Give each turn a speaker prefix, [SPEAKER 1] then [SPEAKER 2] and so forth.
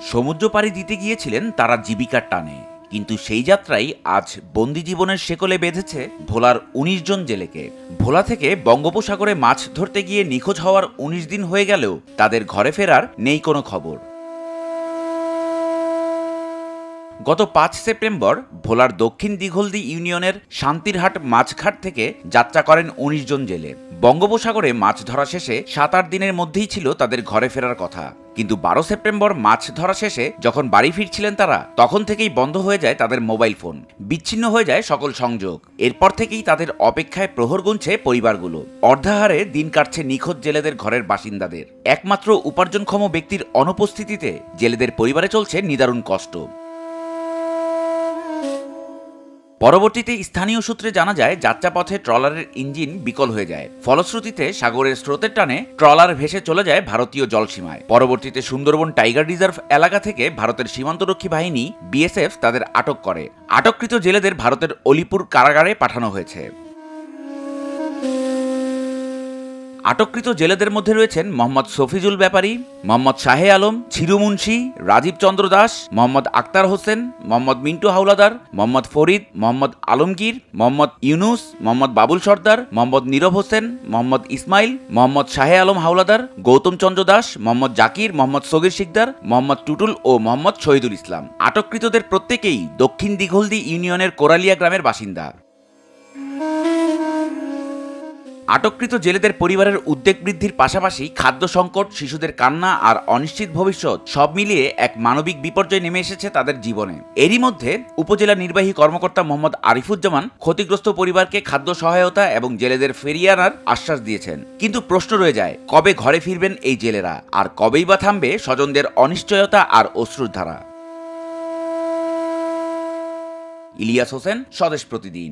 [SPEAKER 1] সমুদ্র পাড়ি দিতে গিয়েছিলেন তারা জীবিকার টানে, কিন্তু সেই যাত্রাই আজ বন্দি জীবনের শেকলে বেঁধেছে ভোলার ১৯ জন জেলেকে। ভোলা থেকে বঙ্গোপসাগরে মাছ ধরতে গিয়ে নিখোঁজ হওয়ার ১৯ দিন হয়ে গেলেও তাদের ঘরে ফেরার নেই কোনো খবর। গত ৫ সেপ্টেম্বর ভোলার দক্ষিণ দিঘলদি ইউনিয়নের শান্তিরহাট মাছঘাট থেকে যাত্রা করেন ১৯ জন জেলে। বঙ্গোপসাগরে মাছ ধরা শেষে ৭-৮ দিনের মধ্যেই ছিল তাদের ঘরে ফেরার কথা, কিন্তু ১২ সেপ্টেম্বর মাছ ধরা শেষে যখন বাড়ি ফিরছিলেন তারা, তখন থেকেই বন্ধ হয়ে যায় তাদের মোবাইল ফোন, বিচ্ছিন্ন হয়ে যায় সকল সংযোগ। এরপর থেকেই তাদের অপেক্ষায় প্রহর গুনছে পরিবারগুলো। অর্ধাহারে দিন কাটছে নিখোঁজ জেলেদের ঘরের বাসিন্দাদের। একমাত্র উপার্জনক্ষম ব্যক্তির অনুপস্থিতিতে জেলেদের পরিবারে চলছে নিদারুণ কষ্ট। পরবর্তীতে স্থানীয় সূত্রে জানা যায়, যাত্রাপথে ট্রলারের ইঞ্জিন বিকল হয়ে যায়। ফলশ্রুতিতে সাগরের স্রোতের টানে ট্রলার ভেসে চলে যায় ভারতীয় জলসীমায়। পরবর্তীতে সুন্দরবন টাইগার রিজার্ভ এলাকা থেকে ভারতের সীমান্তরক্ষী বাহিনী বিএসএফ তাদের আটক করে। আটককৃত জেলেদের ভারতের অলিপুর কারাগারে পাঠানো হয়েছে। আটককৃত জেলেদের মধ্যে রয়েছেন মোহাম্মদ শফিজুল ব্যাপারী, মোহাম্মদ শাহে আলম, ছিরু মুন্সি, রাজীব চন্দ্র দাস, মোহাম্মদ আক্তার হোসেন, মোহাম্মদ মিন্টু হাওলাদার, মোহাম্মদ ফরিদ, মোহাম্মদ আলমগীর, মোহাম্মদ ইউনুস, মোহাম্মদ বাবুল সর্দার, মোহাম্মদ নীরব হোসেন, মোহাম্মদ ইসমাইল, মোহাম্মদ শাহে আলম হাওলাদার, গৌতম চন্দ্র দাস, মোহাম্মদ জাকির, মোহাম্মদ সগির শিকদার, মোহাম্মদ টুটুল ও মোহাম্মদ শহীদুল ইসলাম। আটককৃতদের প্রত্যেকেই দক্ষিণ দিঘলদি ইউনিয়নের কোরালিয়া গ্রামের বাসিন্দা। আটককৃত জেলেদের পরিবারের উদ্বেগ বৃদ্ধির পাশাপাশি খাদ্য সংকট, শিশুদের কান্না আর অনিশ্চিত ভবিষ্যৎ সব মিলিয়ে এক মানবিক বিপর্যয় নেমে এসেছে তাদের জীবনে। এরই মধ্যে উপজেলা নির্বাহী কর্মকর্তা মোহাম্মদ আরিফুজ্জামান ক্ষতিগ্রস্ত পরিবারকে খাদ্য সহায়তা এবং জেলেদের ফিরিয়ে আনার আশ্বাস দিয়েছেন। কিন্তু প্রশ্ন রয়ে যায়, কবে ঘরে ফিরবেন এই জেলেরা, আর কবেই বা থামবে স্বজনদের অনিশ্চয়তা আর অশ্রুধারা। ইলিয়াস হোসেন, স্বদেশ প্রতিদিন।